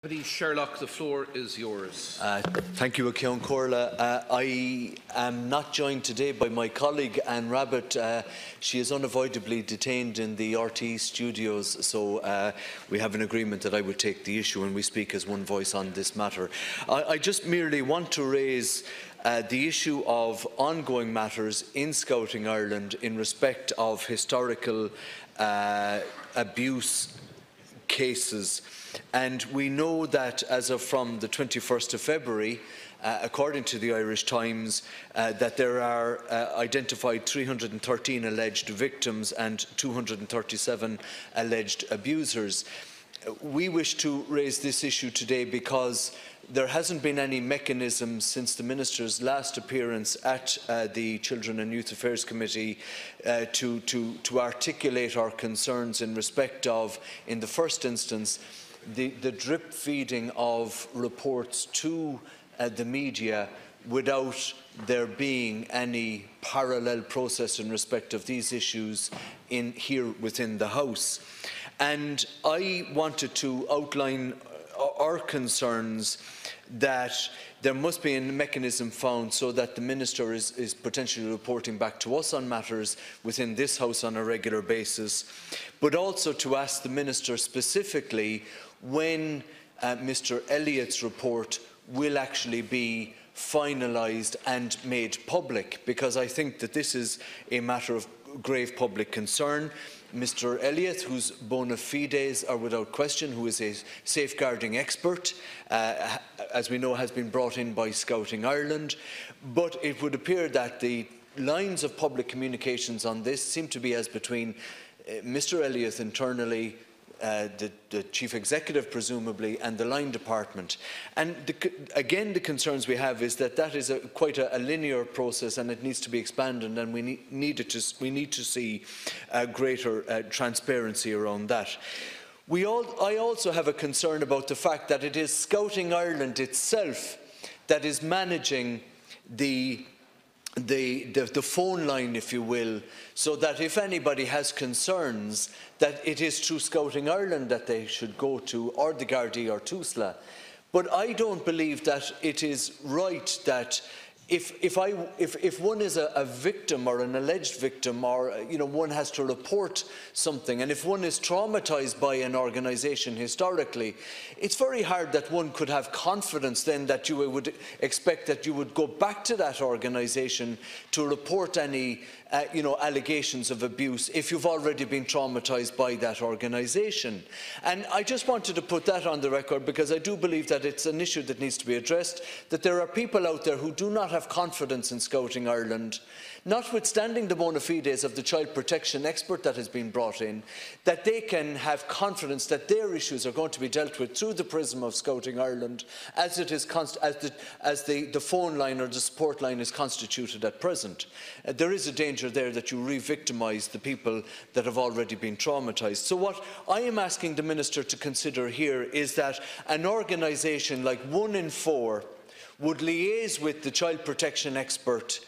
Sherlock, the floor is yours. Thank you, Cian Corla. I am not joined today by my colleague Anne Rabbitte. She is unavoidably detained in the RTE studios, so we have an agreement that I would take the issue and we speak as one voice on this matter. I just merely want to raise the issue of ongoing matters in Scouting Ireland in respect of historical abuse cases. And we know that as of from the 21st of February, according to the Irish Times, that there are identified 313 alleged victims and 237 alleged abusers. We wish to raise this issue today because there hasn't been any mechanism since the Minister's last appearance at the Children and Youth Affairs Committee to articulate our concerns in respect of, in the first instance, the drip feeding of reports to the media without there being any parallel process in respect of these issues here within the House. And I wanted to outline our concerns that there must be a mechanism found so that the Minister is potentially reporting back to us on matters within this House on a regular basis, but also to ask the Minister specifically when Mr Elliott's report will actually be finalised and made public, because I think that this is a matter of grave public concern. Mr Elliott, whose bona fides are without question, who is a safeguarding expert, as we know, has been brought in by Scouting Ireland, but it would appear that the lines of public communications on this seem to be as between Mr Elliott internally, the Chief Executive presumably, and the line department. And again, the concerns we have is that is quite a linear process, and it needs to be expanded, and we need to see greater transparency around that. I also have a concern about the fact that it is Scouting Ireland itself that is managing the phone line, if you will, so that if anybody has concerns, that it is through Scouting Ireland that they should go to, or the Gardaí or TUSLA. But I don't believe that it is right that if one is a victim or an alleged victim, or one has to report something, and if one is traumatised by an organisation historically, it's very hard that one could have confidence then that you would expect that you would go back to that organisation to report any allegations of abuse if you've already been traumatised by that organisation. And I just wanted to put that on the record, because I do believe that it's an issue that needs to be addressed, that there are people out there who do not have confidence in Scouting Ireland, notwithstanding the bona fides of the child protection expert that has been brought in, that they can have confidence that their issues are going to be dealt with through the prism of Scouting Ireland, as it is as the phone line or the support line is constituted at present. There is a danger there that you re-victimise the people that have already been traumatised. So what I am asking the Minister to consider here is that an organisation like One in Four would liaise with the child protection expert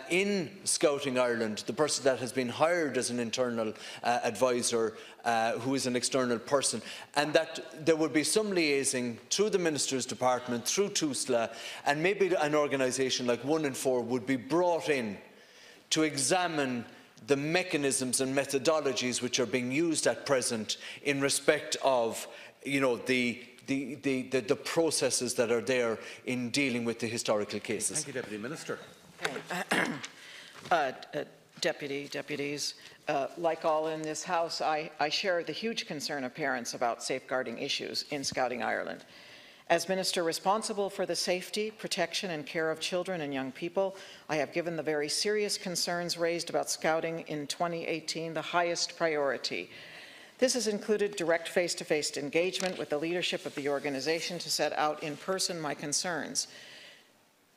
in Scouting Ireland, the person that has been hired as an internal advisor, who is an external person, and that there would be some liaising through the Minister's department, through TUSLA, and maybe an organisation like One in Four would be brought in to examine the mechanisms and methodologies which are being used at present in respect of the processes that are there in dealing with the historical cases. Thank you, Deputy Minister. Deputies, like all in this House, I share the huge concern of parents about safeguarding issues in Scouting Ireland. As Minister responsible for the safety, protection and care of children and young people, I have given the very serious concerns raised about Scouting in 2018 the highest priority. This has included direct face-to-face engagement with the leadership of the organization to set out in person my concerns.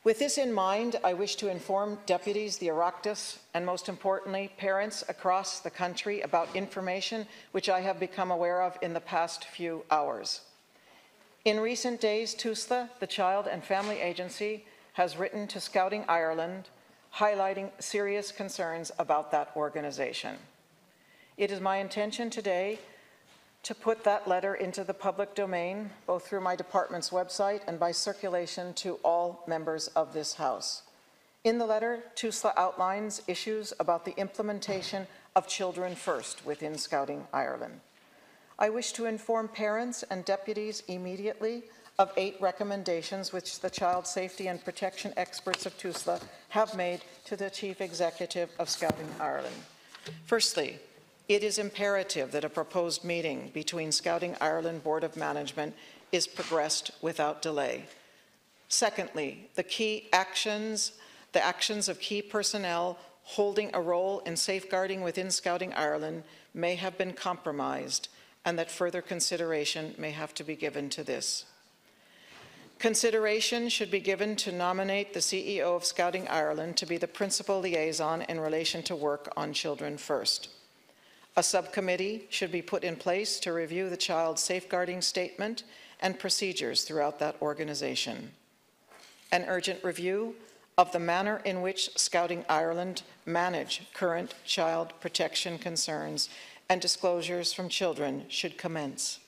With this in mind, I wish to inform deputies, the Oireachtas, and most importantly, parents across the country about information which I have become aware of in the past few hours. In recent days, TUSLA, the Child and Family Agency, has written to Scouting Ireland highlighting serious concerns about that organization. It is my intention today to put that letter into the public domain, both through my department's website and by circulation to all members of this House. In the letter, TUSLA outlines issues about the implementation of Children First within Scouting Ireland. I wish to inform parents and deputies immediately of 8 recommendations which the child safety and protection experts of TUSLA have made to the Chief Executive of Scouting Ireland. Firstly, it is imperative that a proposed meeting between Scouting Ireland Board of Management is progressed without delay. Secondly, the actions of key personnel holding a role in safeguarding within Scouting Ireland may have been compromised, and that further consideration may have to be given to this. Consideration should be given to nominate the CEO of Scouting Ireland to be the principal liaison in relation to work on Children First. A subcommittee should be put in place to review the child safeguarding statement and procedures throughout that organization. An urgent review of the manner in which Scouting Ireland manage current child protection concerns and disclosures from children should commence.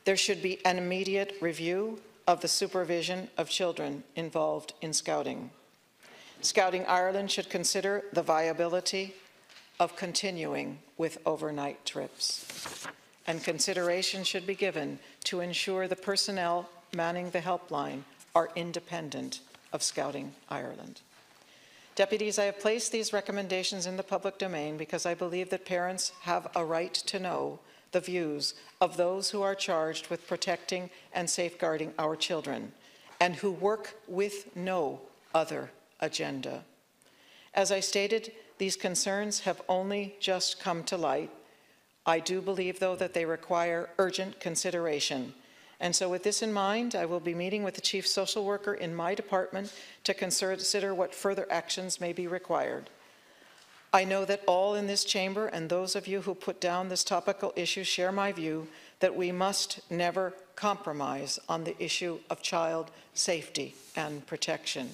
There should be an immediate review of the supervision of children involved in Scouting. Scouting Ireland should consider the viability of continuing with overnight trips. And consideration should be given to ensure the personnel manning the helpline are independent of Scouting Ireland. Deputies, I have placed these recommendations in the public domain because I believe that parents have a right to know the views of those who are charged with protecting and safeguarding our children and who work with no other agenda. As I stated, these concerns have only just come to light. I do believe, though, that they require urgent consideration. And so with this in mind, I will be meeting with the chief social worker in my department to consider what further actions may be required. I know that all in this chamber and those of you who put down this topical issue share my view that we must never compromise on the issue of child safety and protection.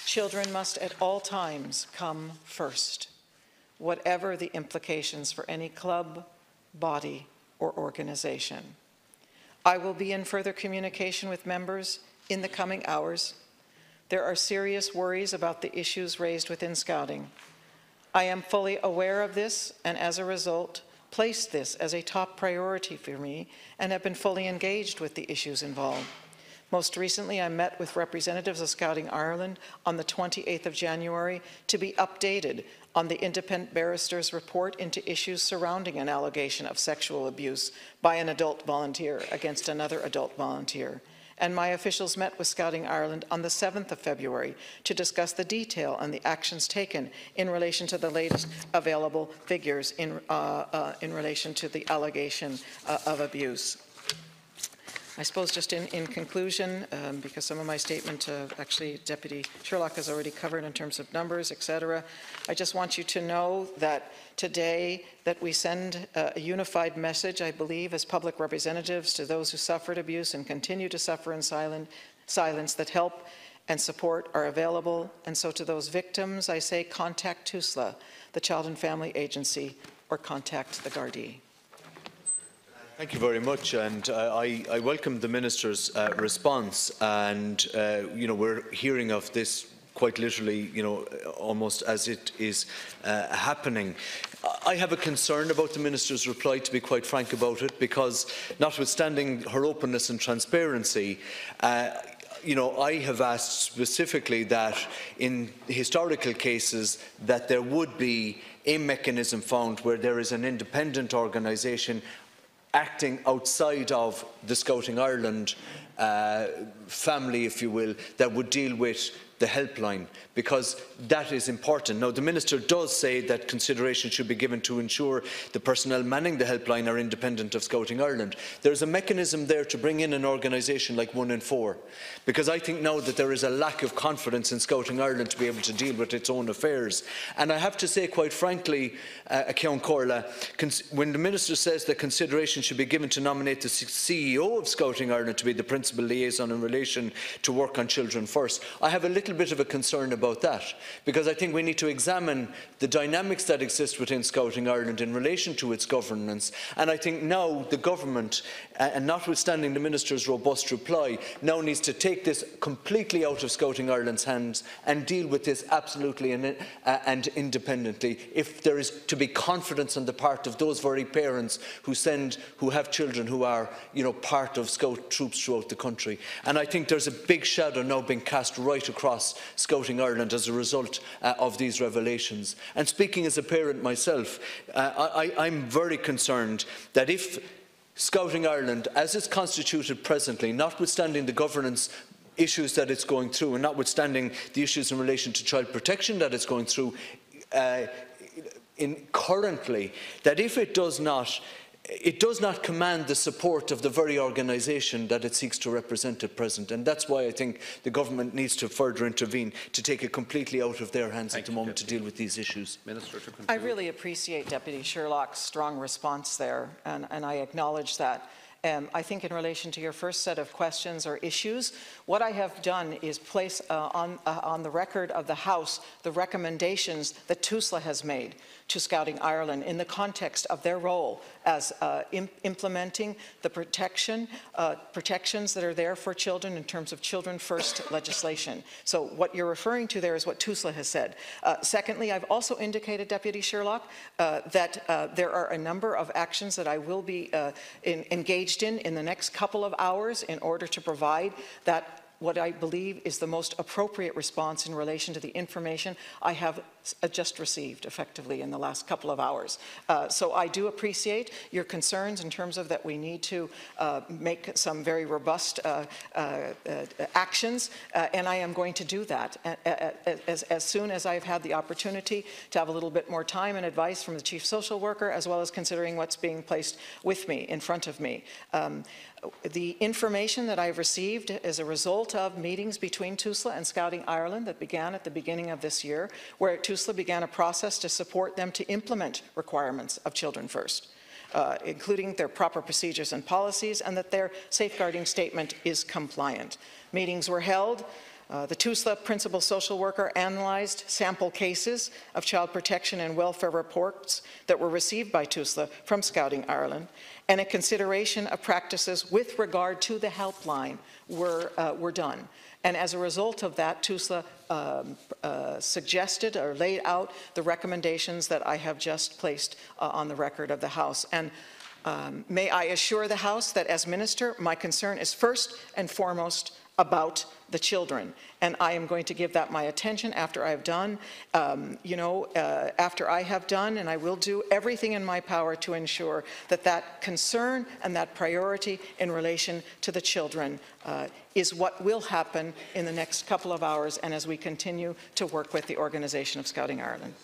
Children must at all times come first, whatever the implications for any club, body, or organization. I will be in further communication with members in the coming hours. There are serious worries about the issues raised within Scouting. I am fully aware of this, and as a result, placed this as a top priority for me and have been fully engaged with the issues involved. Most recently, I met with representatives of Scouting Ireland on the 28th of January to be updated on the independent barrister's report into issues surrounding an allegation of sexual abuse by an adult volunteer against another adult volunteer. And my officials met with Scouting Ireland on the 7th of February to discuss the detail and the actions taken in relation to the latest available figures in relation to the allegation of abuse. I suppose just in conclusion, because some of my statement actually Deputy Sherlock has already covered in terms of numbers, etc., I just want you to know that today that we send a unified message, I believe, as public representatives to those who suffered abuse and continue to suffer in silence, that help and support are available. And so to those victims, I say contact TUSLA, the Child and Family Agency, or contact the Gardaí. Thank you very much, and I welcome the Minister's response. And we're hearing of this quite literally, almost as it is happening. I have a concern about the Minister's reply, to be quite frank about it, because notwithstanding her openness and transparency, I have asked specifically that in historical cases that there would be a mechanism found where there is an independent organisation acting outside of the Scouting Ireland family, if you will, that would deal with the helpline, because that is important. Now, the Minister does say that consideration should be given to ensure the personnel manning the helpline are independent of Scouting Ireland. There's a mechanism there to bring in an organisation like 1 in 4, because I think now that there is a lack of confidence in Scouting Ireland to be able to deal with its own affairs. And I have to say, quite frankly, Ceann Comhairle, when the Minister says that consideration should be given to nominate the CEO of Scouting Ireland to be the principal liaison in relation to work on Children First, I have a little little bit of a concern about that, because I think we need to examine the dynamics that exist within Scouting Ireland in relation to its governance. And I think now the government, and notwithstanding the Minister's robust reply, now needs to take this completely out of Scouting Ireland's hands and deal with this absolutely and independently, if there is to be confidence on the part of those very parents who have children who are, part of Scout troops throughout the country. And I think there's a big shadow now being cast right across Scouting Ireland as a result of these revelations. And speaking as a parent myself, I'm very concerned that if Scouting Ireland, as it's constituted presently, notwithstanding the governance issues that it's going through and notwithstanding the issues in relation to child protection that it's going through currently, that if it does not command the support of the very organisation that it seeks to represent at present. And that's why I think the government needs to further intervene to take it completely out of their hands at the moment to deal with these issues. Minister, to conclude. I really appreciate Deputy Sherlock's strong response there, and I acknowledge that. I think in relation to your first set of questions or issues, what I have done is place on the record of the House the recommendations that TUSLA has made to Scouting Ireland in the context of their role as implementing the protections that are there for children in terms of Children First legislation. So what you're referring to there is what TUSLA has said. Secondly, I've also indicated, Deputy Sherlock, that there are a number of actions that I will be engaged in the next couple of hours in order to provide that what I believe is the most appropriate response in relation to the information I have just received effectively in the last couple of hours. So I do appreciate your concerns in terms of that we need to make some very robust actions, and I am going to do that as soon as I've had the opportunity to have a little bit more time and advice from the Chief Social Worker, as well as considering what's being placed with me, in front of me. The information that I've received as a result of meetings between TUSLA and Scouting Ireland that began at the beginning of this year, where TUSLA began a process to support them to implement requirements of Children First, including their proper procedures and policies, and that their safeguarding statement is compliant. Meetings were held. The TUSLA principal social worker analysed sample cases of child protection and welfare reports that were received by TUSLA from Scouting Ireland, and a consideration of practices with regard to the helpline were done. And as a result of that, TUSLA suggested or laid out the recommendations that I have just placed on the record of the House. And may I assure the House that as Minister, my concern is first and foremost about the children, and I am going to give that my attention after I've done, after I have done, and I will do everything in my power to ensure that that concern and that priority in relation to the children is what will happen in the next couple of hours and as we continue to work with the Organisation of Scouting Ireland.